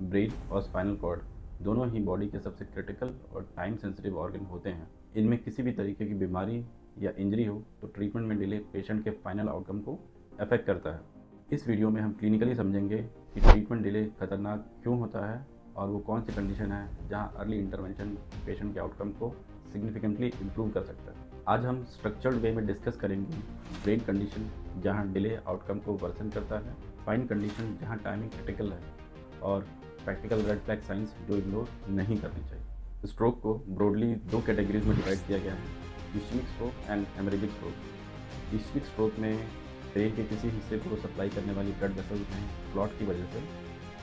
Brain और spinal cord दोनों ही body के सबसे क्रिटिकल और टाइम सेंसिटिव ऑर्गन होते हैं। इनमें किसी भी तरीके की बीमारी या इंजरी हो तो ट्रीटमेंट में डिले पेशेंट के फाइनल आउटकम को अफेक्ट करता है। इस वीडियो में हम क्लिनिकली समझेंगे कि ट्रीटमेंट डिले खतरनाक क्यों होता है और वो कौन सी कंडीशन है जहां अर्ली इंटरवेंशन पेशेंट के आउटकम को सिग्निफिकेंटली इम्प्रूव कर सकता है। आज हम स्ट्रक्चर्ड वे में डिस्कस करेंगे ब्रेन कंडीशन जहां डिले आउटकम को वर्सन करता है, फाइन कंडीशन जहां टाइमिंग क्रिटिकल है और प्रैक्टिकल रेड फ्लैग साइंस जो इग्नोर नहीं करनी चाहिए। स्ट्रोक को ब्रॉडली दो कैटेगरीज में डिवाइड किया गया है, ischemic stroke and hemorrhagic stroke. Ischemic stroke में ब्रेन के किसी हिस्से को सप्लाई करने वाली ब्लड वेसल्स में क्लॉट की वजह से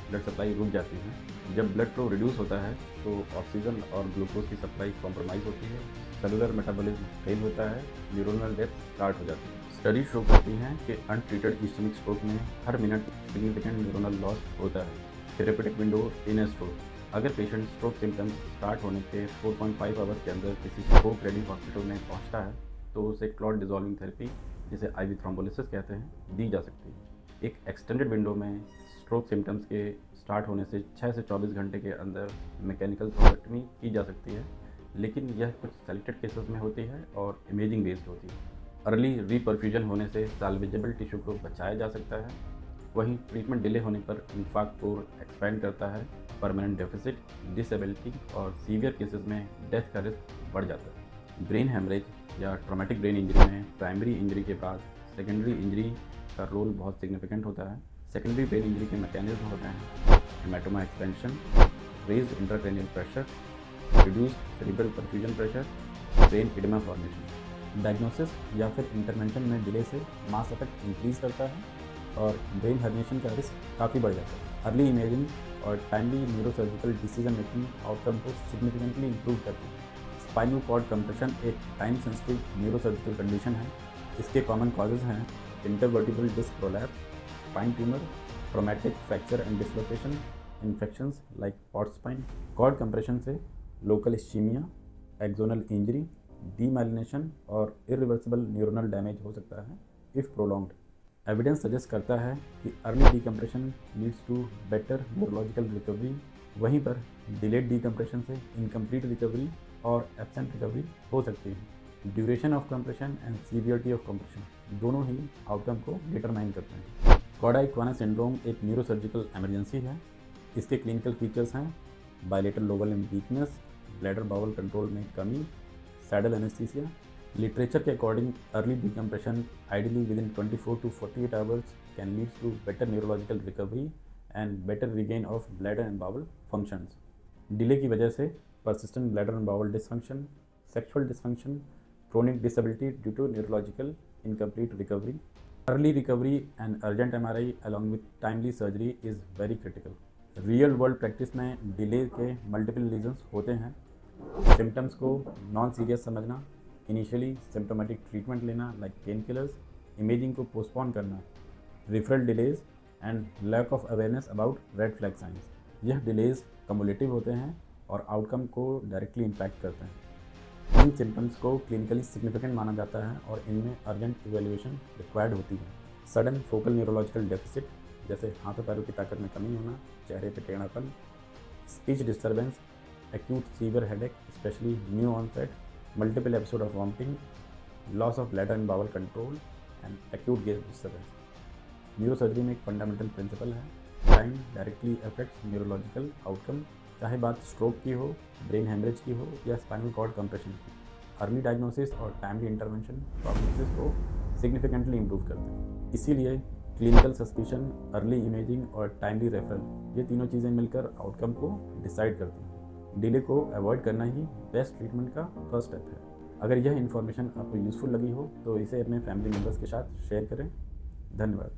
ब्लड सप्लाई रुक जाती है। जब ब्लड फ्लो रिड्यूस होता है तो ऑक्सीजन और ग्लूकोज की सप्लाई कॉम्प्रोमाइज़ होती है, सेलुलर मेटाबॉलिज्म फेल होता है, न्यूरोनल डेथ स्टार्ट हो जाती है। स्टडी शो करती हैं कि अनट्रीटेड इश्मिक स्ट्रोक में हर मिनट सिग्निफिकेंट न्यूरोनल लॉस होता है। Therapeutic window in A stroke, अगर पेशेंट स्ट्रोक सिम्टम्स स्टार्ट होने के 4.5 आवर्स के अंदर किसी स्ट्रोक रेडी हॉस्पिटल में पहुंचता है तो उसे क्लॉट डिजॉल्विंग थेरेपी, जिसे आईवी थ्रोम्बोलिसिस कहते हैं, दी जा सकती है। एक एक्सटेंडेड विंडो में स्ट्रोक सिम्टम्स के स्टार्ट होने से 6 से 24 घंटे के अंदर मैकेनिकल थ्रोम्बोटमी की जा सकती है, लेकिन यह कुछ सेलेक्टेड केसेस में होती है और इमेजिंग बेस्ड होती है। अर्ली रीपरफ्यूजन होने से साल्वेजेबल टिश्यू को बचाया जा सकता है। वहीं ट्रीटमेंट डिले होने पर इन्फार्क्ट कोर एक्सपैंड करता है, परमानेंट डेफिसिट, डिसेबिलिटी और सीवियर केसेस में डेथ का रिस्क बढ़ जाता है। ब्रेन हेमरेज या ट्रॉमेटिक ब्रेन इंजरी में प्राइमरी इंजरी के बाद सेकेंडरी इंजरी का रोल बहुत सिग्निफिकेंट होता है। सेकेंडरी ब्रेन इंजरी के मैकेनिज्म होते हैं haematoma expansion, raised intracranial pressure, reduced cerebral perfusion pressure, brain oedema formation. Diagnosis या फिर इंटरवेंशन में डिले से मास इफेक्ट इंक्रीज करता है और ब्रेन हर्निएशन का रिस्क काफ़ी बढ़ जाता है। अर्ली इमेजिंग और timely neurosurgical decision making outcome को सिग्निफिकेंटली इंप्रूव करती है। स्पाइनल कॉर्ड कंप्रेशन एक टाइम सेंसिटिव न्यूरोसर्जिकल कंडीशन है। इसके कॉमन कॉजेज हैं intervertebral disc prolapse, spine tumour, traumatic fracture and dislocation, infections like Pott spine. Cord compression से local ischaemia, axonal injury, demyelination और irreversible neuronal damage हो सकता है if prolonged. Evidence suggest करता है कि early decompression leads to better neurological recovery, वहीं पर डिलेड डीकम्प्रेशन से इनकम्प्लीट रिकवरी और एब्सेंट रिकवरी हो सकती है। Duration of compression and severity of compression दोनों ही आउटकम को डिटरमाइन करते हैं। कॉर्डा इक्वाना सिंड्रोम एक न्यूरोसर्जिकल इमरजेंसी है। इसके क्लिनिकल फीचर्स हैं bilateral lower limb weakness, bladder bowel control में कमी, सैडल एनेस्थीसिया। लिटरेचर के according early decompression ideally within 24 to 48 hours can leads to better neurological recovery and better regain of bladder and bowel functions. Delay की वजह से persistent bladder and bowel dysfunction, sexual dysfunction, chronic disability due to neurological incomplete recovery. Early recovery and urgent MRI along with timely surgery is very critical. Real world practice में delay के multiple reasons होते हैं। Symptoms को non serious समझना, initially symptomatic treatment लेना like pain killers, imaging को postpone करना, referral delays and lack of awareness about red flag signs. यह डिलेज कम्युलेटिव होते हैं और आउटकम को डायरेक्टली इम्पैक्ट करते हैं। इन सिम्टम्स को क्लिनिकली सिग्निफिकेंट माना जाता है और इनमें अर्जेंट इवैल्यूएशन रिक्वायर्ड होती है। सडन फोकल न्यूरोलॉजिकल डेफिसिट जैसे हाथों पैरों की ताकत में कमी होना, चेहरे पर टेढ़ापन, speech disturbance, acute severe headache specially new onset, multiple episode of vomiting, loss of bladder and bowel control and acute gaze disturbance. Neurosurgery में एक फंडामेंटल प्रिंसिपल है, time directly affects neurological outcome, चाहे बात स्ट्रोक की हो, brain haemorrhage की हो या स्पाइनल कॉर्ड कंप्रेशन की। अर्ली डायग्नोसिस और टाइमली इंटरवेंशन प्रॉब्लम्स को सिग्निफिकेंटली इंप्रूव करते हैं। इसीलिए क्लिनिकल सस्पिशन, अर्ली इमेजिंग और टाइमली रेफरल, ये तीनों चीज़ें मिलकर आउटकम को डिसाइड करती हैं। डिले को अवॉइड करना ही बेस्ट ट्रीटमेंट का फर्स्ट स्टेप है। अगर यह इन्फॉर्मेशन आपको यूज़फुल लगी हो तो इसे अपने फैमिली मेम्बर्स के साथ शेयर करें। धन्यवाद।